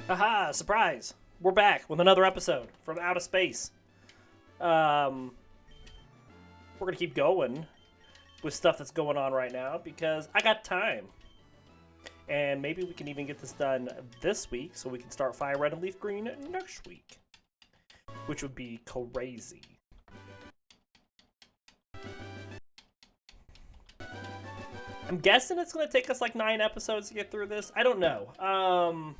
Haha, surprise! We're back with another episode from outer space. We're gonna keep going with stuff that's going on right now because I got time. And maybe we can even get this done this week so we can start Fire Red and Leaf Green next week. Which would be crazy. I'm guessing it's gonna take us like 9 episodes to get through this. I don't know.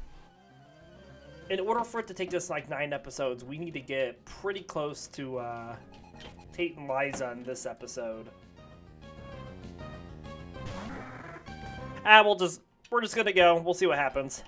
In order for it to take us like 9 episodes, we need to get pretty close to Tate and Liza in this episode. We're just gonna go. We'll see what happens.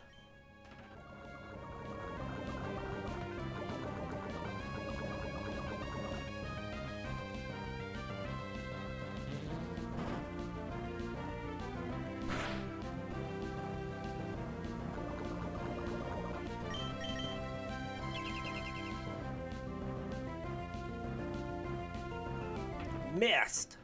Missed.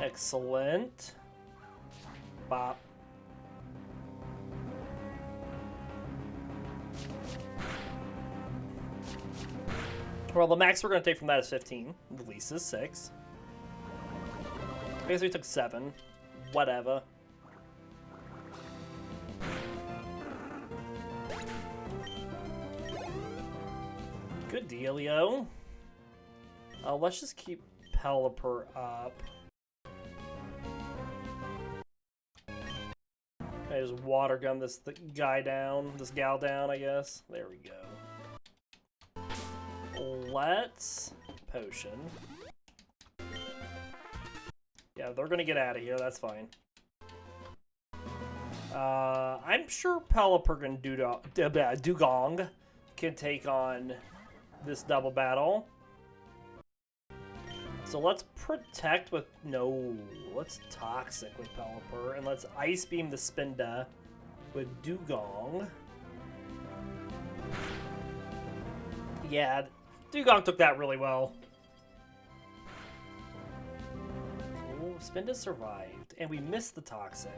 Excellent. Bop. Well, the max we're going to take from that is 15. The least is 6. I guess we took 7. Whatever. Good dealio. Let's just keep Pelipper up. I just water gun this guy down, this gal down, I guess. There we go. Let's potion. Yeah, they're gonna get out of here. That's fine. I'm sure Pelipper and Dewgong can take on this double battle. So let's protect with let's toxic with Pelipper, and let's ice beam the Spinda with Dewgong. Yeah, Dewgong took that really well. Oh, Spinda survived, and we missed the toxic.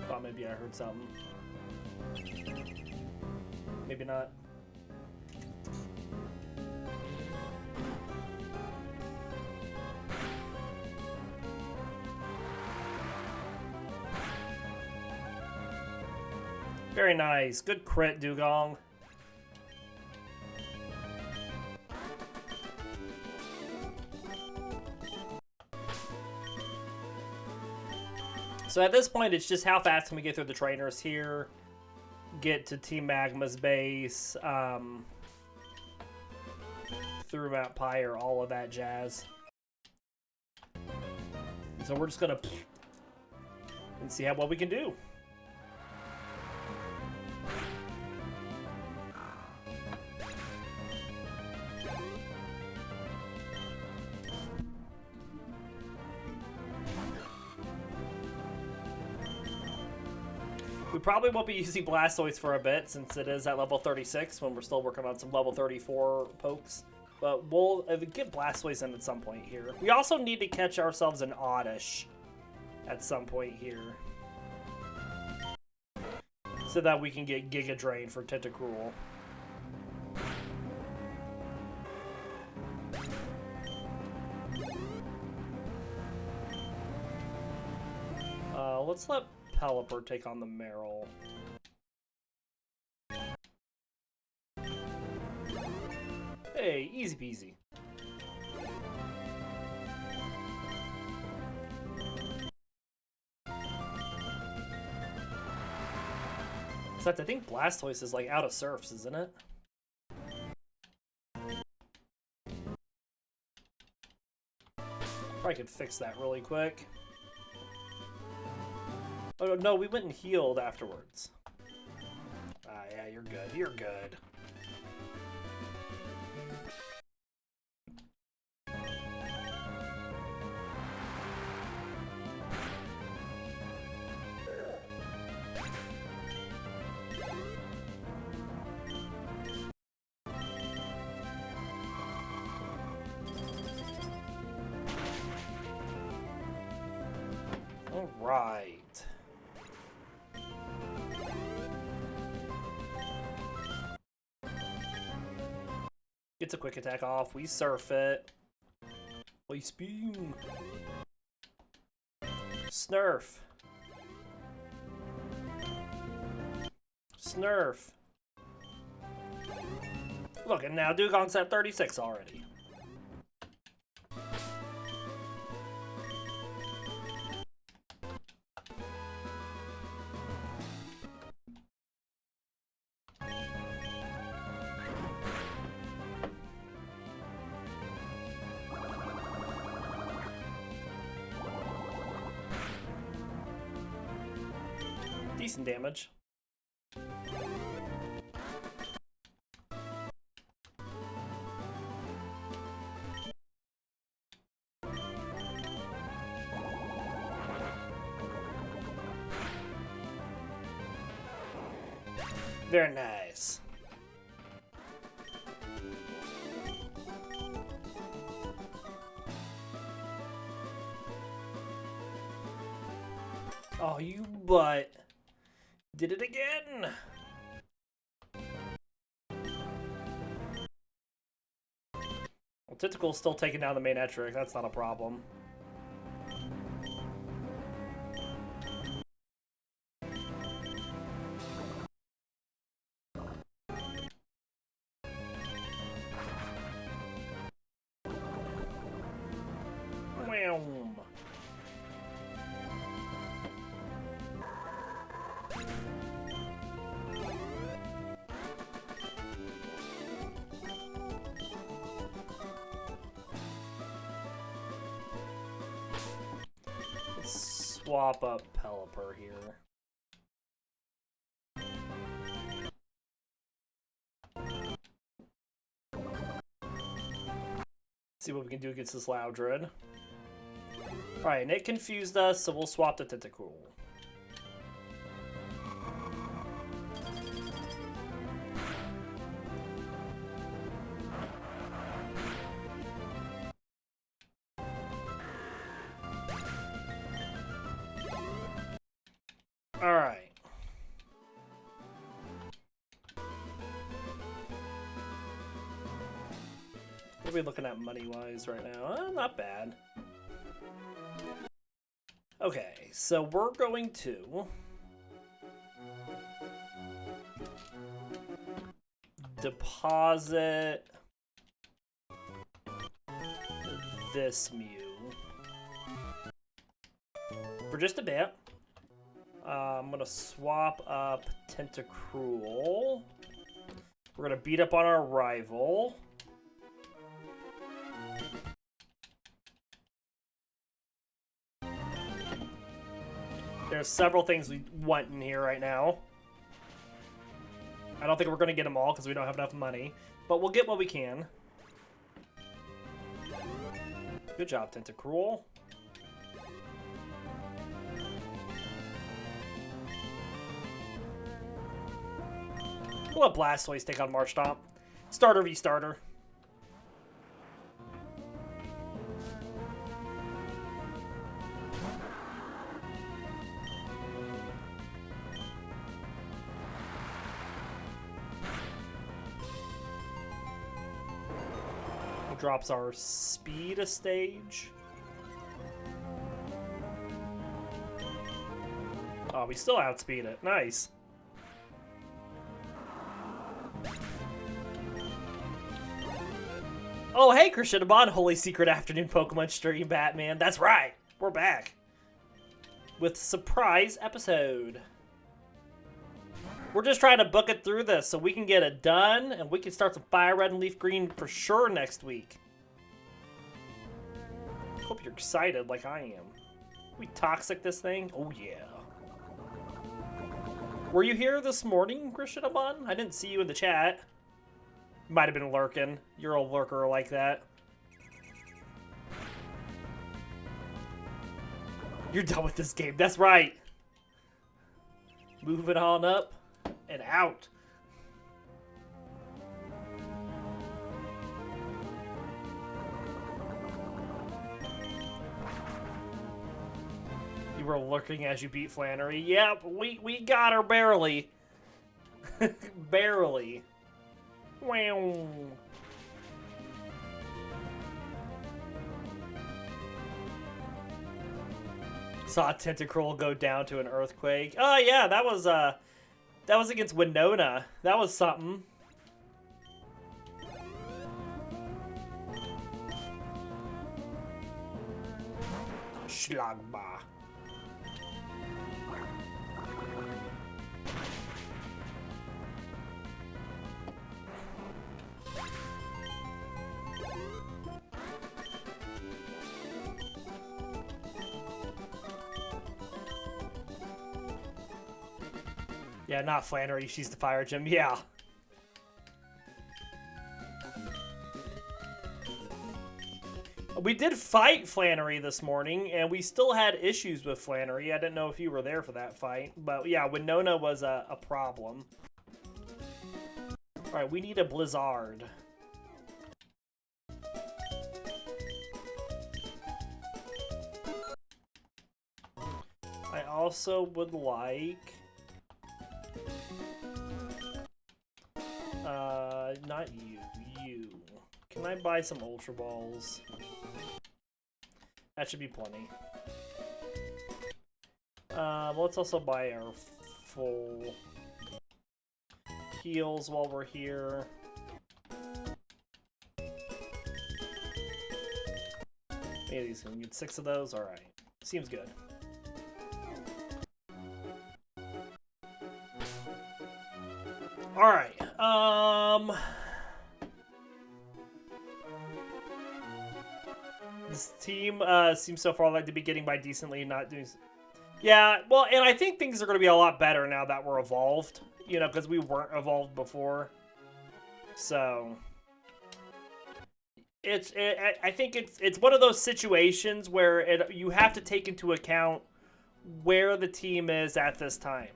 Thought maybe I heard something. Maybe not. Very nice. Good crit, Dewgong. So at this point, it's just how fast can we get through the trainers here, get to Team Magma's base, through Mount Pyre, all of that jazz. So we're just gonna and see how well we can do. We probably won't be using Blastoise for a bit since it is at level 36 when we're still working on some level 34 pokes. But we'll get Blastoise in at some point here. We also need to catch ourselves an Oddish at some point here, so that we can get Giga Drain for Tentacruel. Let's let Pelipper take on the Meryl. Hey, easy peasy. Except I think Blastoise is like out of surfs, isn't it? Probably could fix that really quick. Oh no, we went and healed afterwards. Ah, yeah, you're good. You're good. All right. Gets a quick attack off. We surf it. We spin. Snurf. Snurf. Look, and now Dewgong's at 36 already. Decent damage. Very nice. Oh, you butt. Did it again. Well, Tentacruel's still taking down the main Etric. That's not a problem. Wham. Swap up Pelipper here. See what we can do against this Loudred. Alright, and it confused us, so we'll swap the Tentacruel. Alright. What are we looking at money-wise right now? Not bad. Okay, so we're going to deposit this Mew for just a bit. I'm going to swap up Tentacruel. We're going to beat up on our rival. There's several things we want in here right now. I don't think we're going to get them all because we don't have enough money. But we'll get what we can. Good job, Tentacruel. We'll let Blastoise take on Marshtomp. Starter v starter. Drops our speed a stage. Oh, we still outspeed it. Nice. Oh, hey, Krishinabon, Holy Secret Afternoon Pokemon Stream Batman. That's right. We're back with surprise episode. We're just trying to book it through this so we can get it done and we can start some Fire Red and Leaf Green for sure next week. Hope you're excited like I am. We toxic this thing? Oh yeah. Were you here this morning, Christian Aban? I didn't see you in the chat. Might have been lurking. You're a lurker like that. You're done with this game. That's right. Moving on up and out. You were lurking as you beat Flannery. Yep, we got her barely. Barely. Wow. Saw Tentacruel go down to an earthquake. Oh yeah, that was against Winona. That was something. Schlagba. Yeah, not Flannery. She's the fire gym. Yeah. We did fight Flannery this morning, and we still had issues with Flannery. I didn't know if you were there for that fight. But yeah, Winona was a problem. Alright, we need a Blizzard. I also would like... not you. You. Can I buy some Ultra Balls? That should be plenty. Let's also buy our full heals while we're here. Maybe these can get 6 of those. Alright. Seems good. Alright. This team seems so far like to be getting by decently, not doing... Yeah, well, and I think things are going to be a lot better now that we're evolved. You know, because we weren't evolved before. So... I think it's one of those situations where you have to take into account where the team is at this time.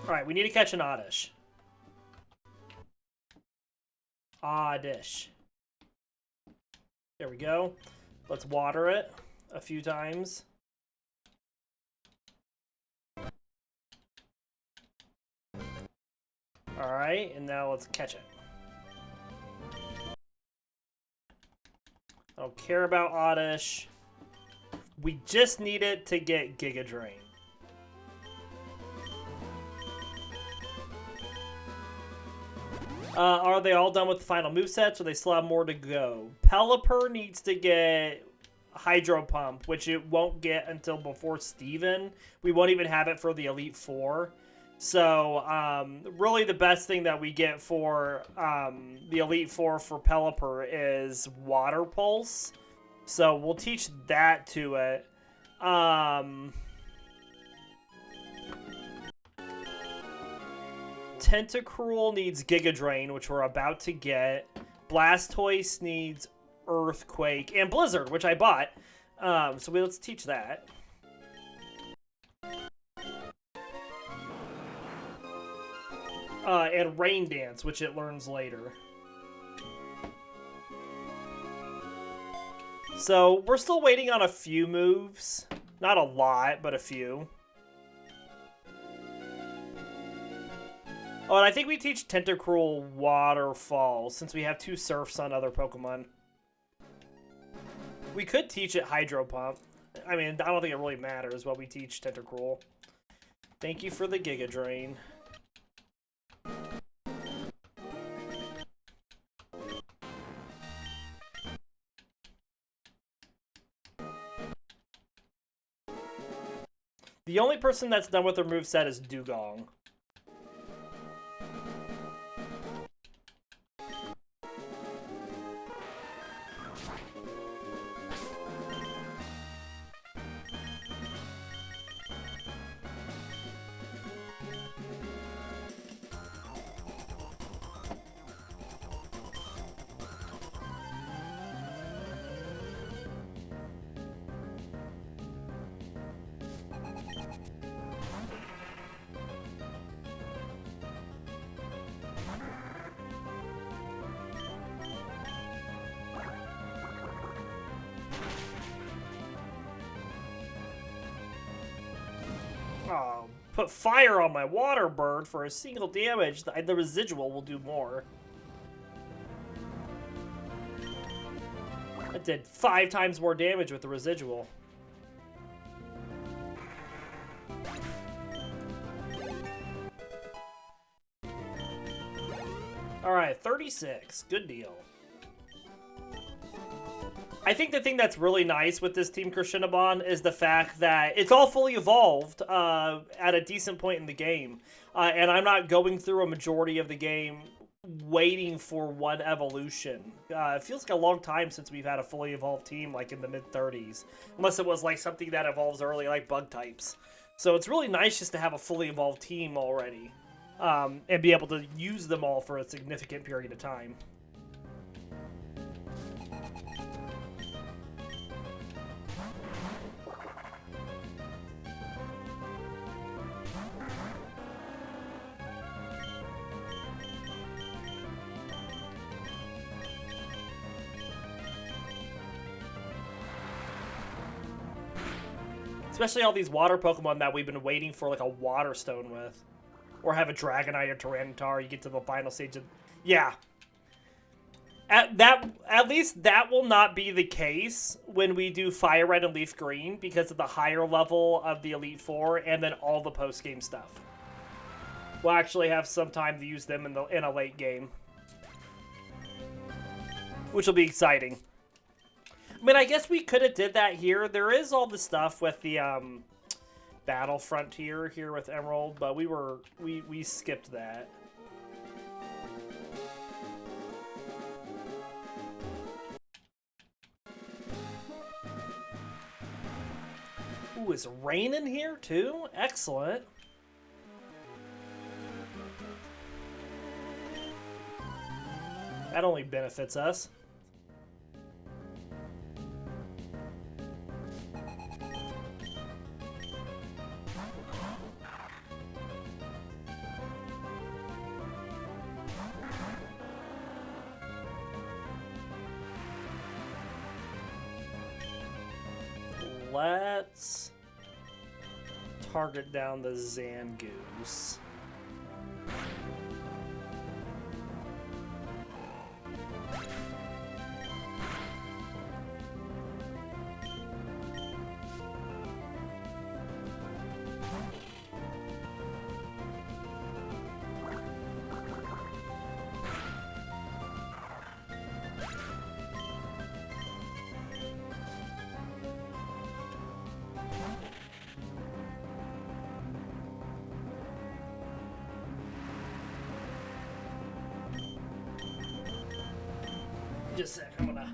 Alright, we need to catch an Oddish. Oddish. There we go. Let's water it a few times. Alright, and now let's catch it. I don't care about Oddish. We just need it to get Giga Drain. Are they all done with the final movesets, or they still have more to go? Pelipper needs to get Hydro Pump, which it won't get until before Steven. We won't even have it for the Elite Four. So, really the best thing that we get for the Elite Four for Pelipper is Water Pulse. So, we'll teach that to it. Tentacruel needs Giga Drain, which we're about to get. Blastoise needs Earthquake. And Blizzard, which I bought. So let's teach that. And Rain Dance, which it learns later. So we're still waiting on a few moves. Not a lot, but a few. Oh, and I think we teach Tentacruel Waterfall, since we have 2 Surfs on other Pokemon. We could teach it Hydro Pump. I mean, I don't think it really matters what we teach Tentacruel. Thank you for the Giga Drain. The only person that's done with their moveset is Dewgong. Put fire on my water bird for a single damage. The residual will do more. That did 5 times more damage with the residual. Alright, 36. Good deal. I think the thing that's really nice with this Team Kirshinabon is the fact that it's all fully evolved at a decent point in the game. And I'm not going through a majority of the game waiting for one evolution. It feels like a long time since we've had a fully evolved team like in the mid-30s. Unless it was like something that evolves early like bug types. So it's really nice just to have a fully evolved team already. And be able to use them all for a significant period of time. Especially all these water Pokemon that we've been waiting for like a Water Stone with. Or have a Dragonite or Tyranitar, you get to the final stage of... Yeah. At least that will not be the case when we do Fire Red and Leaf Green because of the higher level of the Elite Four and then all the post-game stuff. We'll actually have some time to use them in a late game. Which will be exciting. I mean, I guess we could have did that here. There is all the stuff with the Battle Frontier here with Emerald, but we skipped that. Ooh, is rain in here too? Excellent. That only benefits us. Let's target down the Zangoose. Just a sec, I'm gonna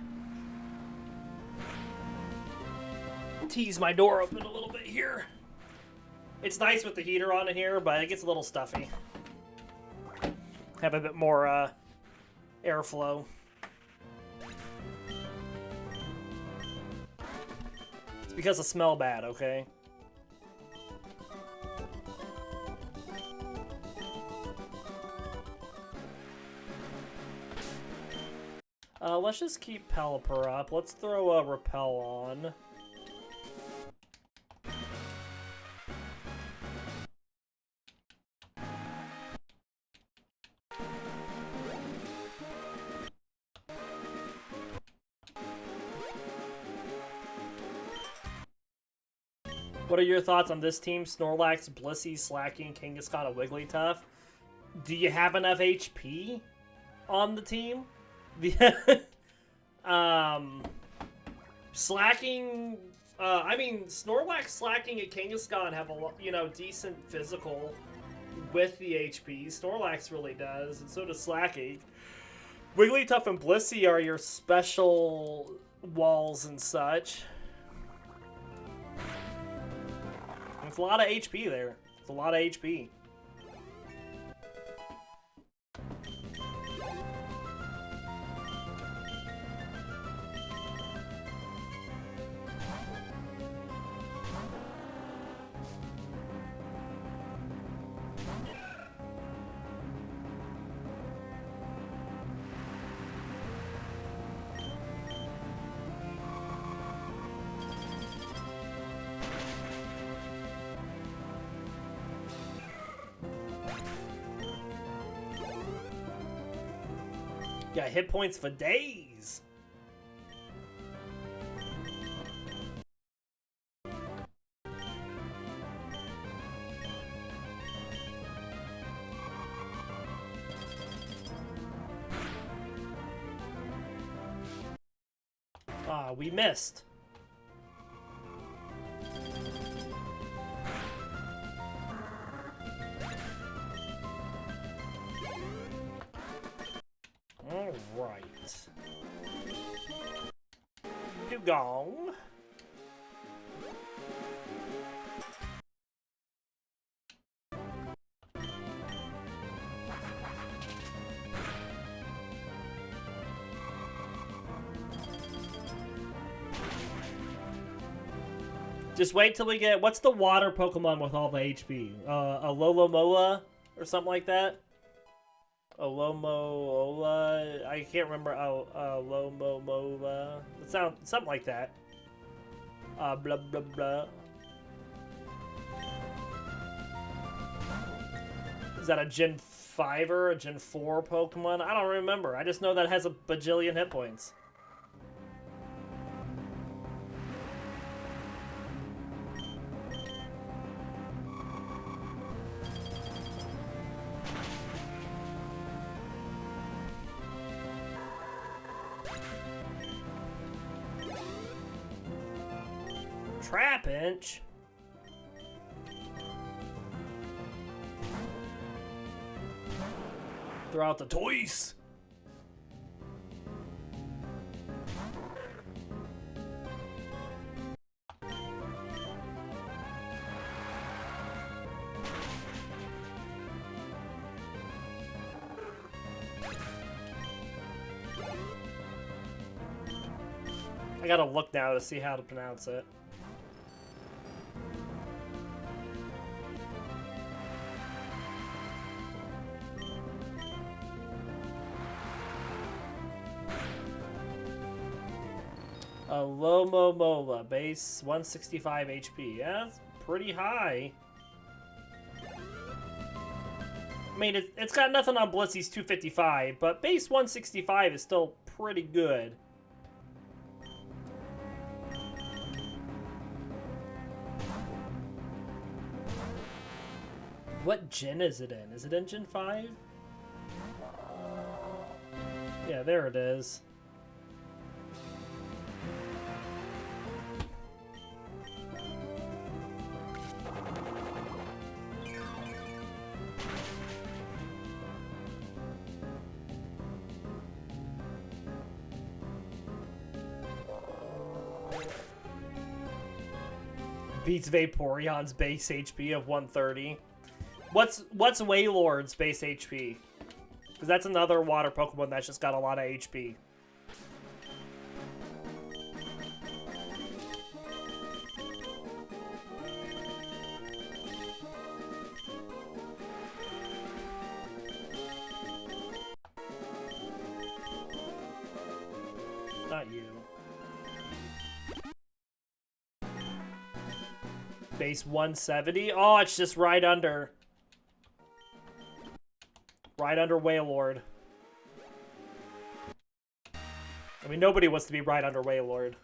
tease my door open a little bit here. It's nice with the heater on in here, but it gets a little stuffy. Have a bit more airflow. It's because I smell bad, okay? Let's just keep Pelipper up. Let's throw a Repel on. What are your thoughts on this team? Snorlax, Blissey, Slaking, Kangaskhan, and Wigglytuff. Do you have enough HP on the team? Slacking, I mean, Snorlax, Slacking, and Kangaskhan have a decent physical with the HP. Snorlax really does, and so does Slacking. Wigglytuff and Blissey are your special walls and such. It's a lot of HP there. It's a lot of HP. Got hit points for days. Ah, we missed. All right. Dewgong. Just wait till we get... What's the water Pokemon with all the HP? A Lolomola or something like that? A Lomoola? I can't remember. Lomomola. It sounds something like that. Blah, blah, blah. Is that a Gen 5 or a Gen 4 Pokemon? I don't remember. I just know that it has a bajillion hit points. Trapinch? Throw out the toys! I gotta look now to see how to pronounce it. A Lomomola, base 165 HP. Yeah, that's pretty high. I mean, it's got nothing on Blissey's 255, but base 165 is still pretty good. What gen is it in? Is it in Gen 5? Yeah, there it is. Beats Vaporeon's base HP of 130. What's Wailord's base HP? Because that's another water Pokemon that's just got a lot of HP. Not you. Base 170? Oh, it's just right under. Right under Wailord. I mean, nobody wants to be right under Wailord.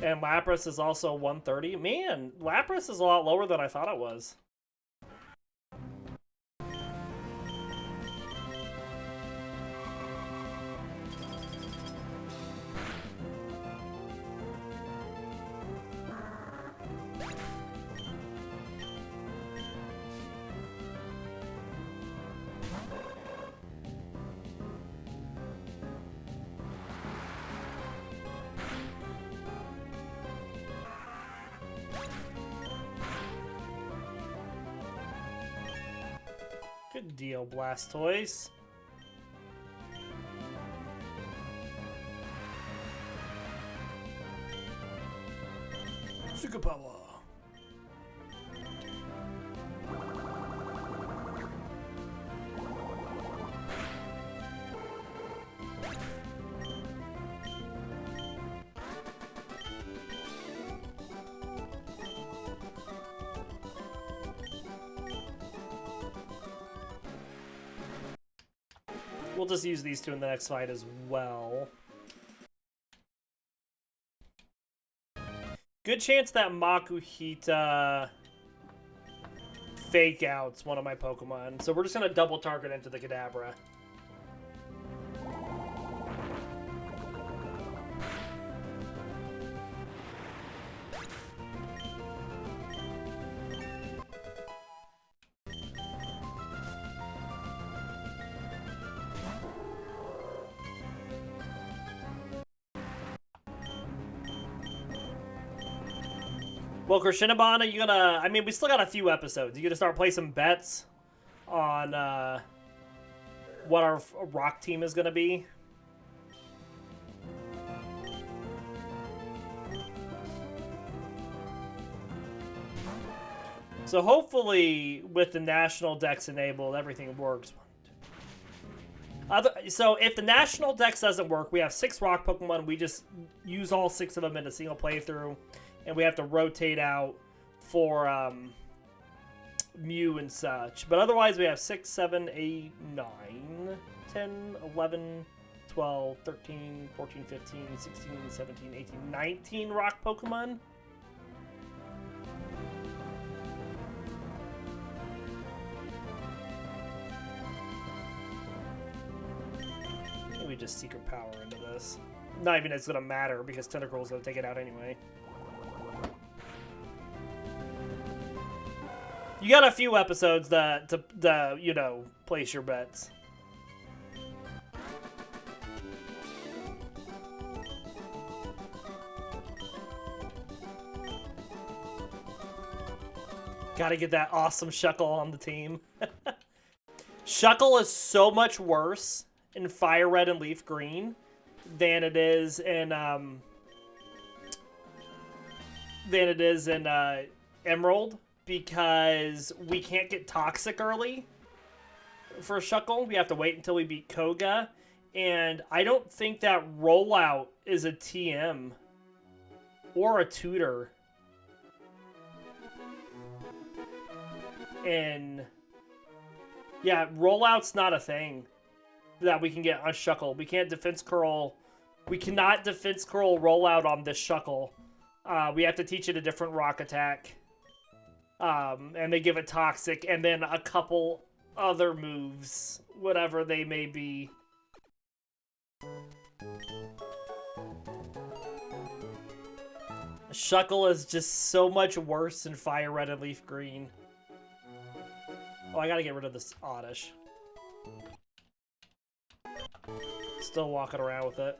And Lapras is also 130. Man, Lapras is a lot lower than I thought it was. Good deal, Blastoise. Super power. We'll just use these two in the next fight as well. Good chance that Makuhita fake outs one of my Pokemon. So we're just going to double target into the Kadabra. Well, Krishinabana, you gonna... I mean, we still got a few episodes. You gonna start placing bets on what our rock team is gonna be? So hopefully, with the national decks enabled, everything works. So if the national dex doesn't work, we have 6 rock Pokemon. We just use all 6 of them in a single playthrough. And we have to rotate out for Mew and such. But otherwise, we have 6, 7, 8, 9, 10, 11, 12, 13, 14, 15, 16, 17, 18, 19 rock Pokemon. Maybe just Secret Power into this. Not even it's going to matter because Tentacruel is going to take it out anyway. You got a few episodes to you know, place your bets. Gotta get that awesome Shuckle on the team. Shuckle is so much worse in Fire Red and Leaf Green than it is in Emerald. Because we can't get Toxic early for Shuckle. We have to wait until we beat Koga. And I don't think that Rollout is a TM. Or a Tutor. And... yeah, Rollout's not a thing that we can get on Shuckle. We can't Defense Curl. We cannot Defense Curl Rollout on this Shuckle. We have to teach it a different rock attack. And they give it Toxic, and then a couple other moves, whatever they may be. Shuckle is just so much worse than Fire Red and Leaf Green. Oh, I gotta get rid of this Oddish. Still walking around with it.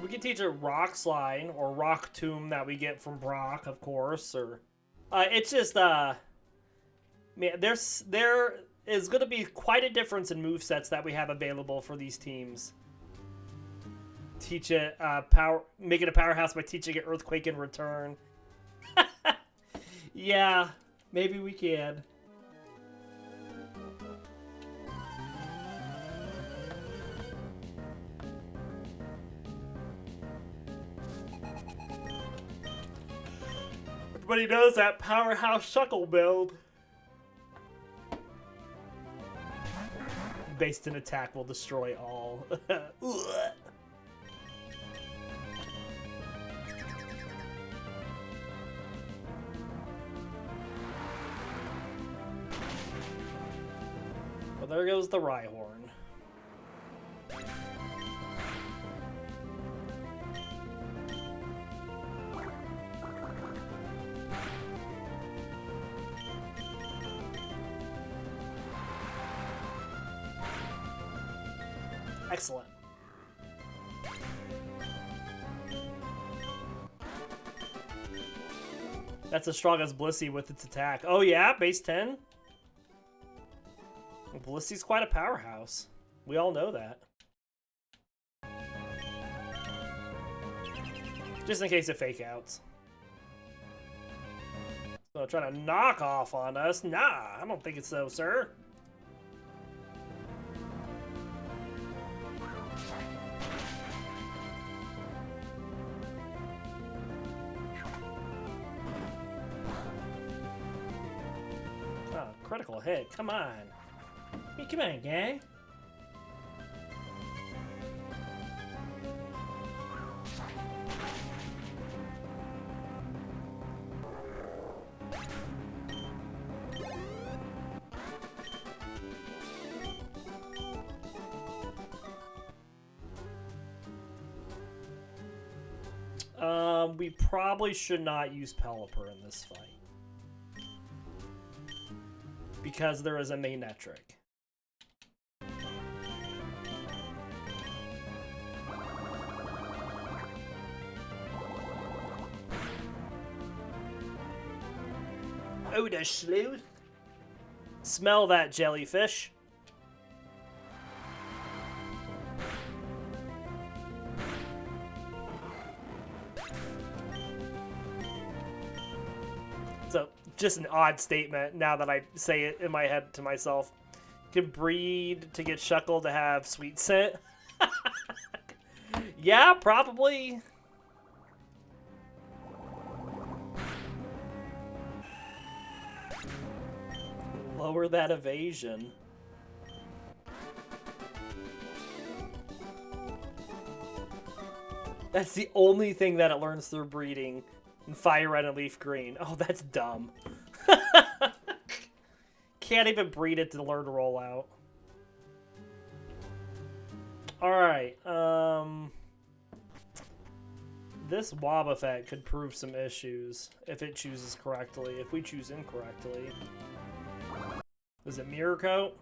We can teach it Rock Slide or Rock Tomb that we get from Brock, of course. Or it's just man, there is going to be quite a difference in movesets that we have available for these teams. Teach it make it a powerhouse by teaching it Earthquake in return. Yeah, maybe we can. Everybody knows that powerhouse Shuckle build. Based in attack will destroy all. Well, there goes the Rhyhorn. Excellent. That's as strong as Blissey with its attack. Oh yeah, base 10? Blissey's quite a powerhouse. We all know that. Just in case it fake outs. So trying to knock off on us? Nah, I don't think it's so, sir. Oh, critical hit. Come on. Hey, come on, gang. We probably should not use Pelipper in this fight. Because there is a Manectric. Oh, the sleuth. Smell that, jellyfish. So, just an odd statement now that I say it in my head to myself. Can breed to get Shuckle to have sweet scent? Yeah, probably. Lower that evasion. That's the only thing that it learns through breeding. And Fire Red and Leaf Green. Oh, that's dumb. Can't even breed it to learn to roll out. Alright, this Wobbuffet could prove some issues if it chooses correctly. If we choose incorrectly. Is it Mirror Coat?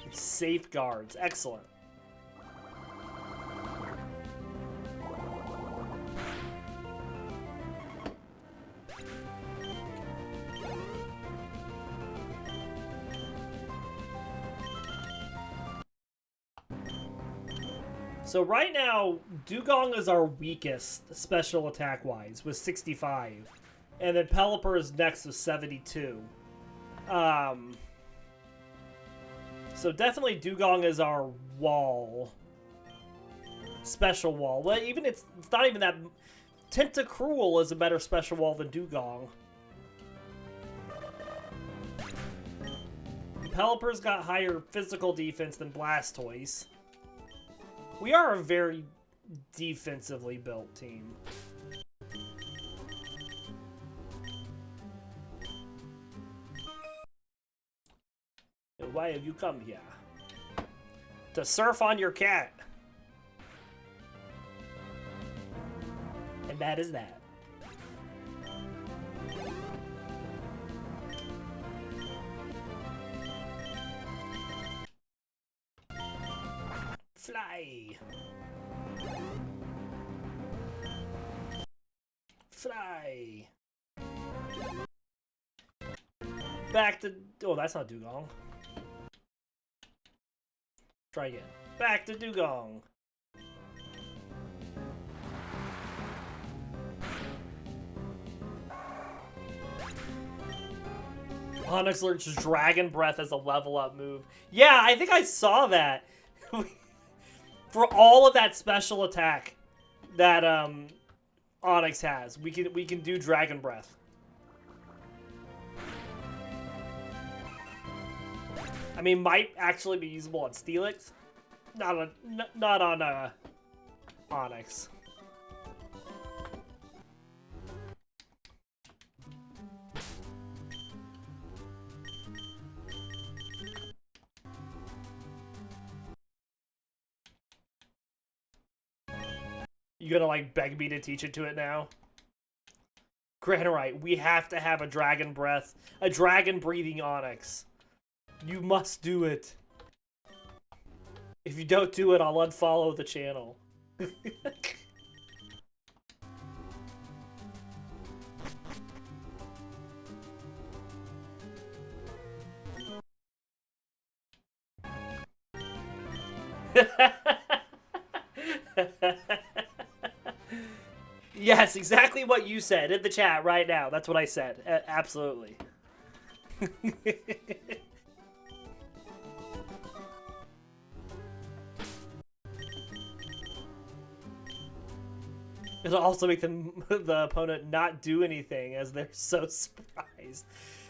It's Safeguards. Excellent. So right now, Dewgong is our weakest special attack-wise with 65. And then Pelipper is next with 72. So definitely Dewgong is our wall. Special wall. Well, even it's not even that... Tentacruel is a better special wall than Dewgong. Pelipper's got higher physical defense than Blastoise. We are a very defensively built team. Why have you come here? To surf on your cat. And that is that. Fly. Fly. Back to... Oh, that's not Dewgong. Try again. Back to Dewgong. Onyx learns Dragon Breath as a level up move. Yeah, I think I saw that. For all of that special attack that Onyx has. We can do Dragon Breath. I mean, might actually be usable on Steelix. Not on Onyx. You gonna like beg me to teach it to it now? Granorite, we have to have a Dragon Breath, a Dragon Breathing Onyx. You must do it. If you don't do it, I'll unfollow the channel. Yes, exactly what you said in the chat right now. That's what I said. Absolutely. It'll also make the opponent not do anything as they're so surprised.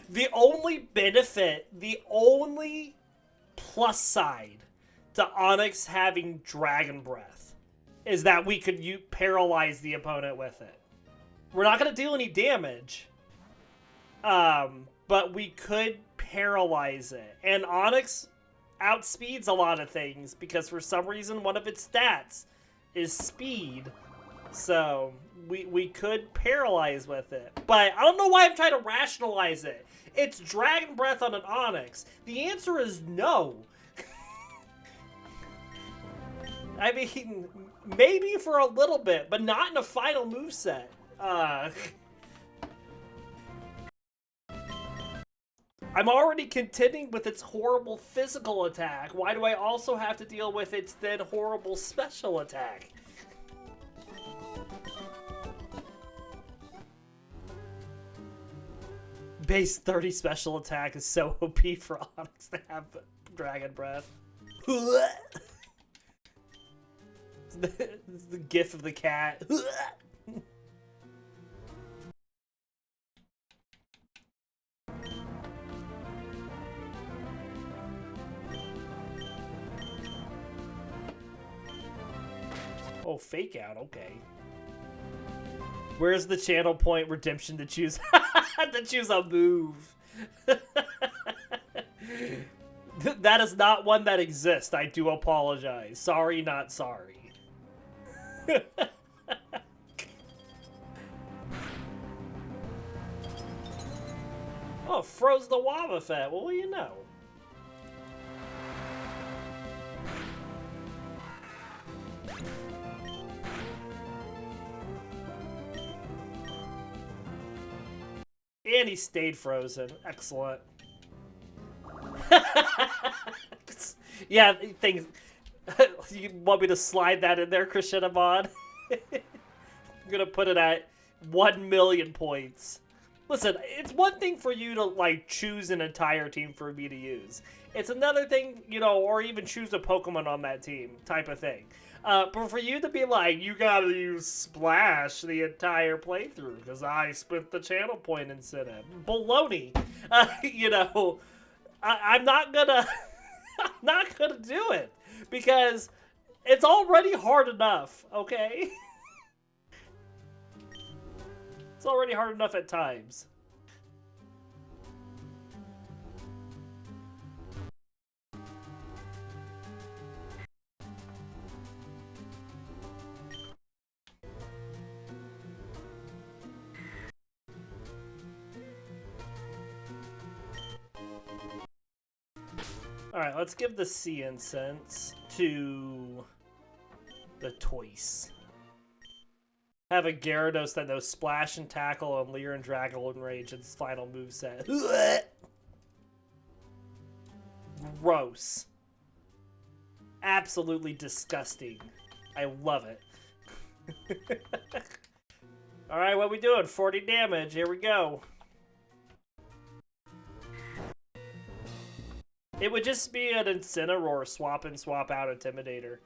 The only benefit, the only plus side to Onyx having Dragon Breath is that we could paralyze the opponent with it. We're not going to do any damage, but we could paralyze it. And Onyx outspeeds a lot of things because for some reason one of its stats is speed. So we could paralyze with it. But I don't know why I'm trying to rationalize it. It's Dragon Breath on an Onyx. The answer is no. I mean, maybe for a little bit, but not in a final moveset. I'm already contending with its horrible physical attack. Why do I also have to deal with its then horrible special attack? Base 30 special attack is so OP for Onyx to have Dragon Breath. It's the gif of the cat. Oh, fake out, okay. Where's the channel point redemption to choose to choose a move? That is not one that exists. I do apologize. Sorry, not sorry. Oh, froze the Wobbuffet. Well, you know. And he stayed frozen. Excellent. Yeah, things. You want me to slide that in there, Krishinamon? I'm gonna put it at 1,000,000 points. Listen, it's one thing for you to, like, choose an entire team for me to use. It's another thing, you know, or even choose a Pokemon on that team type of thing. But for you to be like, you gotta use Splash the entire playthrough because I spent the channel point incentive. Baloney. You know, I'm not gonna, I'm not gonna do it because it's already hard enough, okay? It's already hard enough at times. Alright, let's give the Sea Incense to the Toys. Have a Gyarados that knows Splash and Tackle and Leer and Dragon Rage in its final moveset. Gross. Absolutely disgusting. I love it. Alright, what we doing? 40 damage. Here we go. It would just be an Incineroar swap in, swap out Intimidator.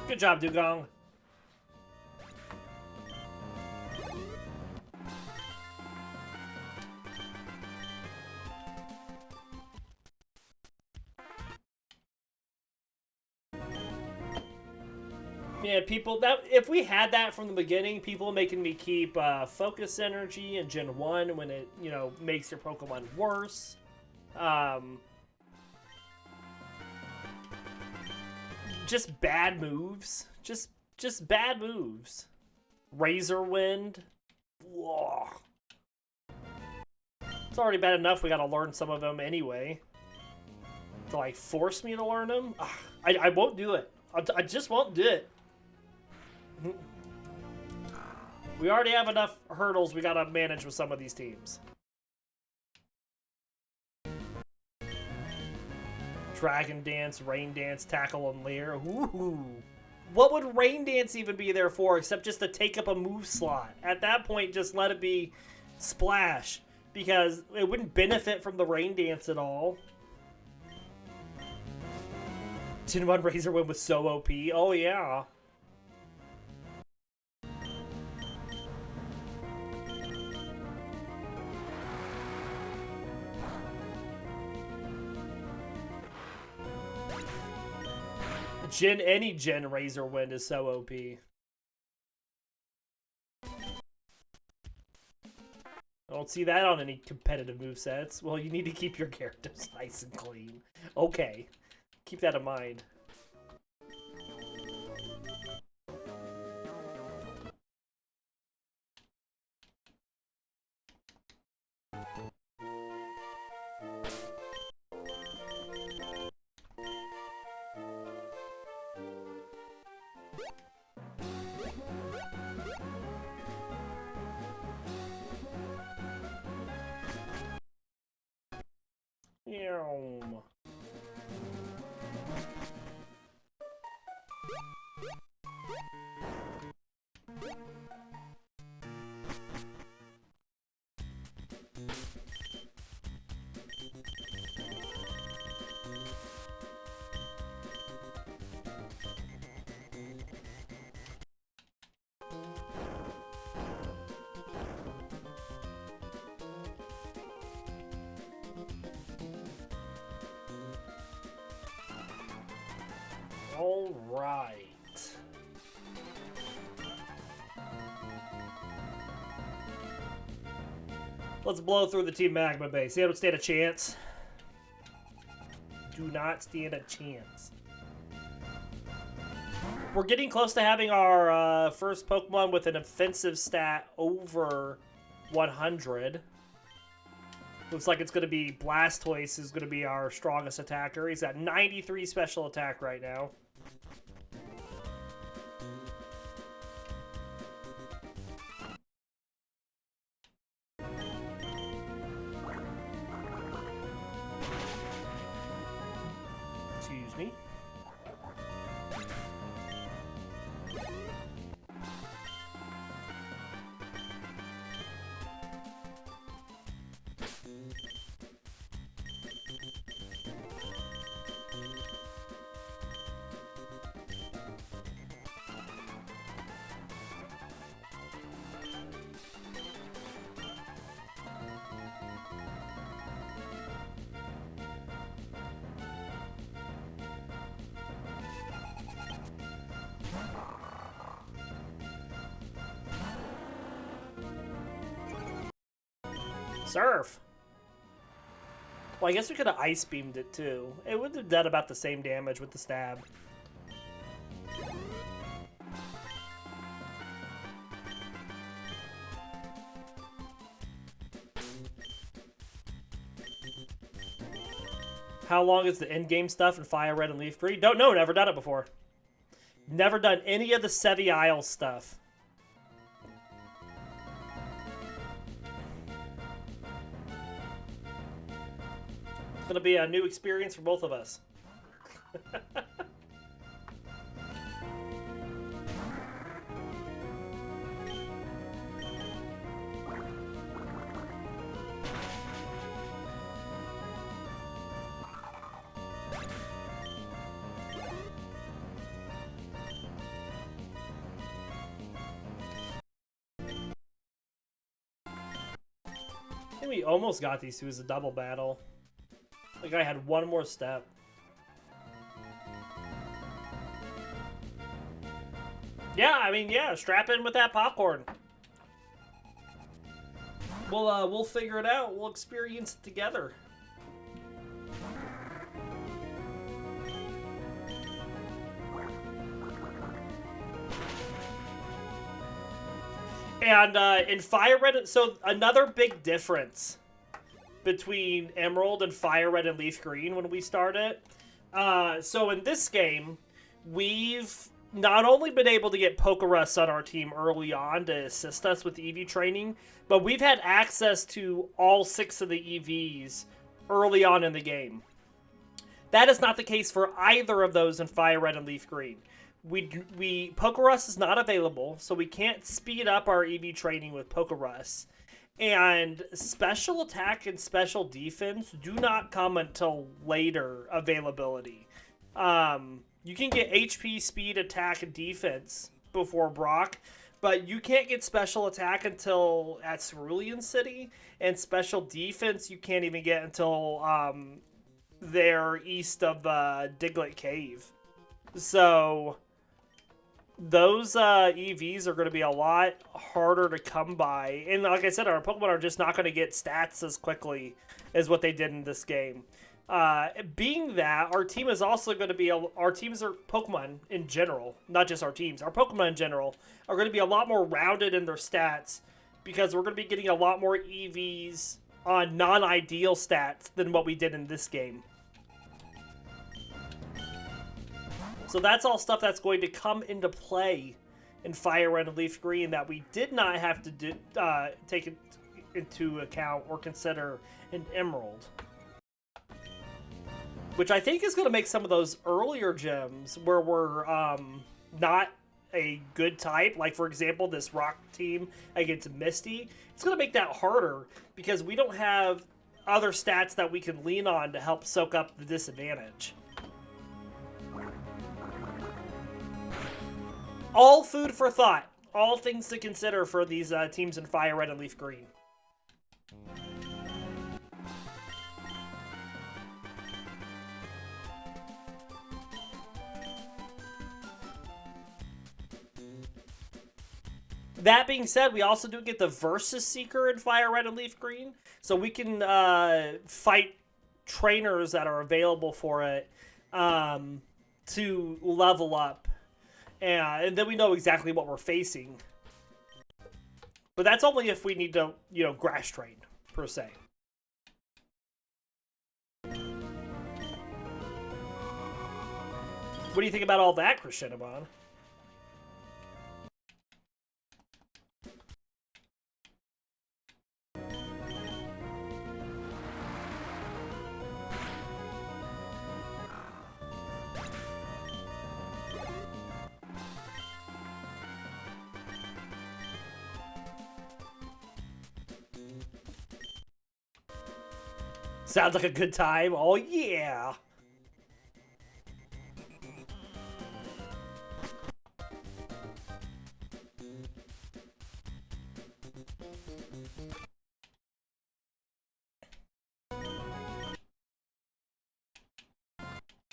Good job, Dewgong. Yeah, people, that if we had that from the beginning, people making me keep focus energy in Gen 1 when it, you know, makes your Pokemon worse. Just bad moves. Just bad moves. Razor Wind. Whoa. It's already bad enough we gotta learn some of them anyway. To, like, force me to learn them? I won't do it. I just won't do it. We already have enough hurdles we gotta manage with some of these teams. Dragon Dance, Rain Dance, Tackle, and Leer. Ooh. What would Rain Dance even be there for except just to take up a move slot? At that point, just let it be Splash. Because it wouldn't benefit from the Rain Dance at all. Gen 1 Razor Wind was so OP. Oh, yeah. Any Gen Razor Wind is so OP. I don't see that on any competitive movesets. Well, you need to keep your characters nice and clean. Okay. Keep that in mind. Meow. All right. Let's blow through the Team Magma base. They don't stand a chance. Do not stand a chance. We're getting close to having our first Pokemon with an offensive stat over 100. Looks like it's going to be Blastoise is going to be our strongest attacker. He's at 93 special attack right now. Excuse me. Surf! Well, I guess we could have Ice Beamed it, too. It would have done about the same damage with the stab. How long is the in-game stuff in Fire Red and Leaf Green? Don't know, never done it before. Never done any of the Sevi Isle stuff. It's gonna be a new experience for both of us. think we almost got these two as a double battle. Like I had one more step. Yeah, I mean, yeah, strap in with that popcorn. We'll figure it out. We'll experience it together. And in Fire Red, so another big difference between Emerald and Fire Red and Leaf Green when we started. So in this game, we've not only been able to get Pokerus on our team early on to assist us with EV training, but we've had access to all 6 of the EVs early on in the game. That is not the case for either of those in Fire Red and Leaf Green. Pokerus is not available, so we can't speed up our EV training with Pokerus. And special attack and special defense do not come until later availability. You can get HP, speed, attack, and defense before Brock, but you can't get special attack until at Cerulean City, and special defense you can't even get until they're east of Diglett Cave. So those EVs are going to be a lot harder to come by. And like I said, our Pokemon are just not going to get stats as quickly as what they did in this game. Being that, our team is also going to be... Our teams are Pokemon in general, not just our teams. Our Pokemon in general are going to be a lot more rounded in their stats because we're going to be getting a lot more EVs on non-ideal stats than what we did in this game. So that's all stuff that's going to come into play in Fire Red and Leaf Green that we did not have to take into account or consider in Emerald. Which I think is going to make some of those earlier gyms where we're not a good type, like for example this rock team against Misty, it's going to make that harder because we don't have other stats that we can lean on to help soak up the disadvantage. All food for thought. All things to consider for these teams in Fire Red and Leaf Green. That being said, we also do get the Versus Seeker in Fire Red and Leaf Green. So we can fight trainers that are available for it to level up. And then we know exactly what we're facing. But that's only if we need to, grass train, per se. What do you think about all that, Krishinabon? Sounds like a good time. Oh, yeah.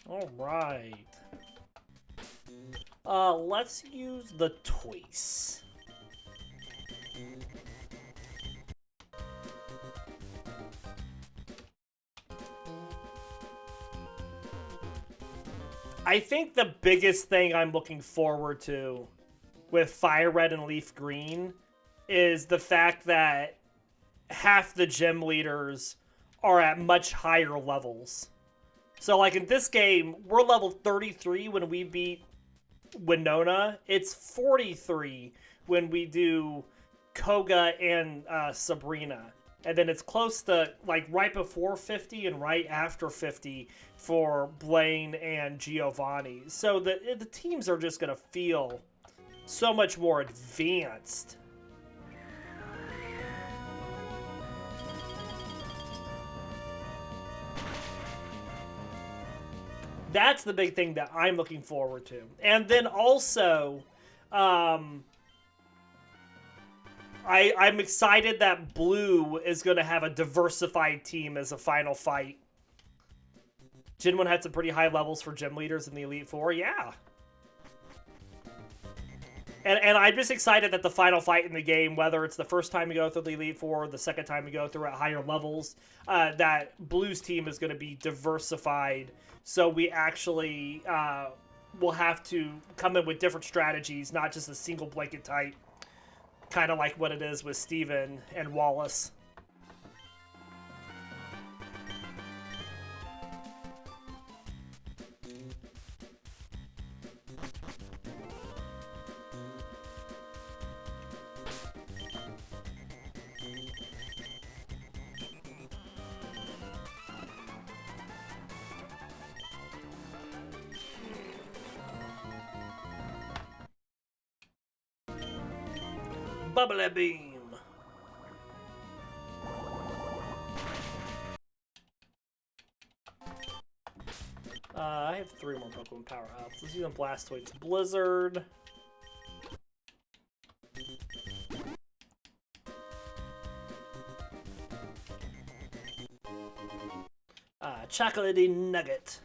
All right. Let's use the Toys. I think the biggest thing I'm looking forward to with Fire Red and Leaf Green is the fact that half the gym leaders are at much higher levels. So, like in this game, we're level 33 when we beat Winona. It's 43 when we do Koga and Sabrina. And then it's close to, like, right before 50 and right after 50 for Blaine and Giovanni. So the teams are just going to feel so much more advanced. That's the big thing that I'm looking forward to. And then also, I'm excited that Blue is going to have a diversified team as a final fight. Gen 1 had some pretty high levels for gym leaders in the Elite Four, yeah. And I'm just excited that the final fight in the game, whether it's the first time you go through the Elite Four or the second time you go through at higher levels, that Blue's team is going to be diversified. So we actually will have to come in with different strategies, not just a single blanket type, kind of like what it is with Steven and Wallace. Bubbly Beam. I have 3 more Pokemon power-ups. Let's use Blastoise Blizzard. Chocolatey Nugget.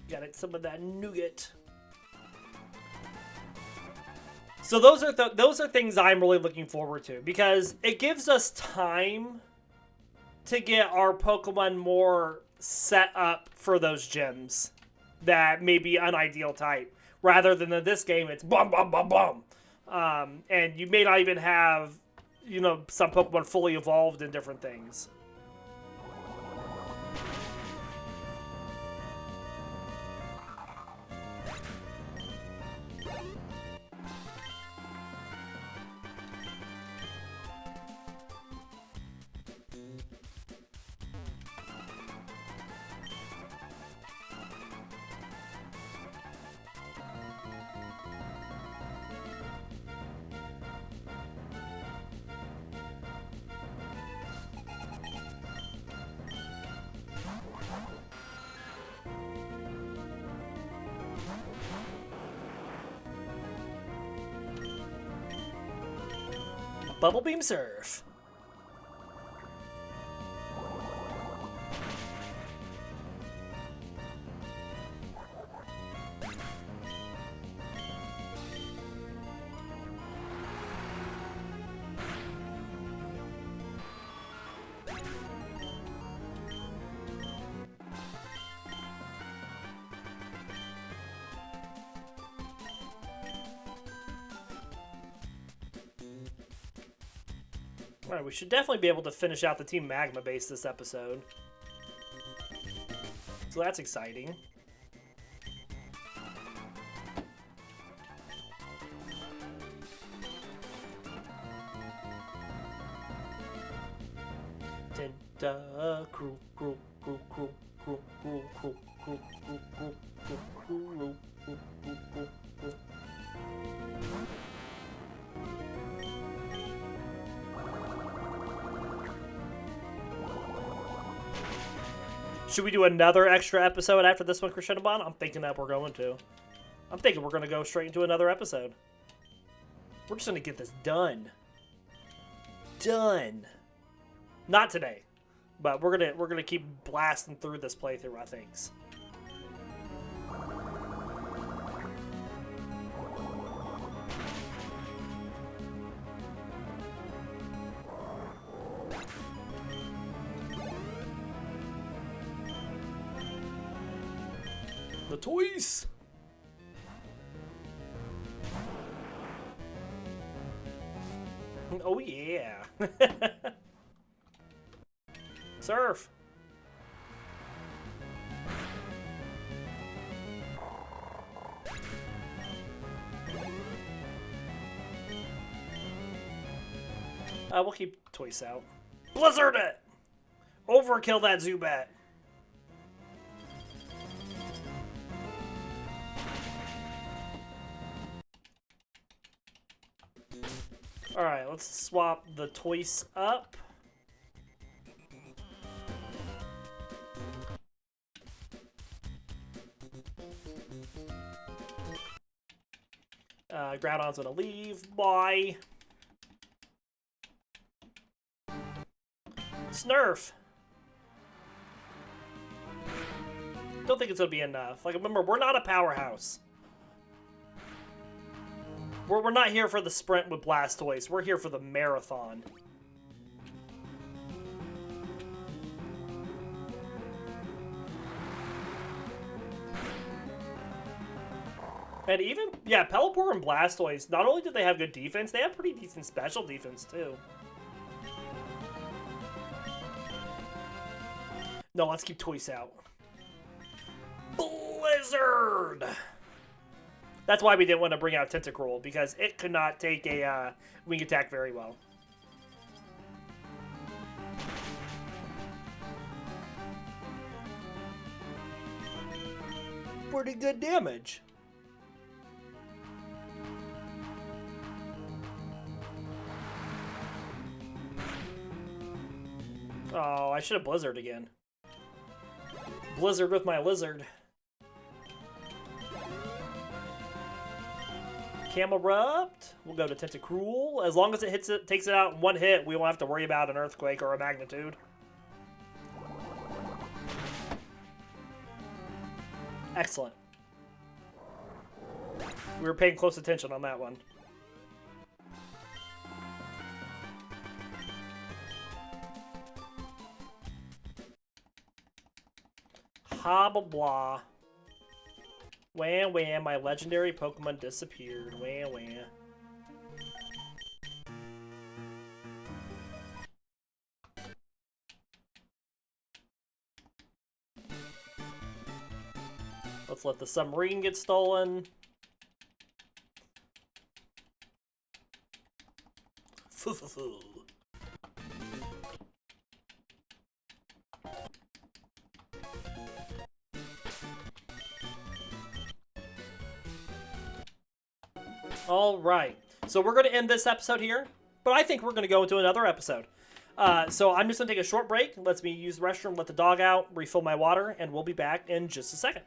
Got it, some of that nougat. So those are things I'm really looking forward to, because it gives us time to get our Pokemon more set up for those gyms that may be unideal type, rather than in this game it's bum bum bum bum, and you may not even have, you know, some Pokemon fully evolved in different things. Bubble Beam Surf. Alright, we should definitely be able to finish out the Team Magma base this episode. So that's exciting. Tentacruel. Should we do another extra episode after this one, Crescendobon? I'm thinking that we're going to. I'm thinking we're going to go straight into another episode. We're just going to get this done. Done. Not today, but we're gonna keep blasting through this playthrough, I think. The toys. Oh yeah. Surf. We'll keep Toys out. Blizzard it! Overkill that Zubat. Alright, let's swap the Toys up. Groudon's gonna leave. Bye. Snurf. Don't think it's gonna be enough. Like, remember, we're not a powerhouse. We're not here for the sprint with Blastoise. We're here for the marathon. And even, yeah, Pelipper and Blastoise, not only do they have good defense, they have pretty decent special defense, too. No, let's keep Toys out. Blizzard! That's why we didn't want to bring out Tentacruel, because it could not take a wing attack very well. Pretty good damage. Oh, I should have Blizzard again. Blizzard with my lizard. Camerupt. We'll go to Tentacruel. As long as it hits it, takes it out in one hit, we won't have to worry about an earthquake or a magnitude. Excellent. We were paying close attention on that one. Hobble blah. Wham wham, my legendary Pokemon disappeared. Wham wham. Let's let the submarine get stolen. All right, so we're going to end this episode here, but I think we're going to go into another episode. So I'm just going to take a short break. Let me use the restroom, let the dog out, refill my water, and we'll be back in just a second.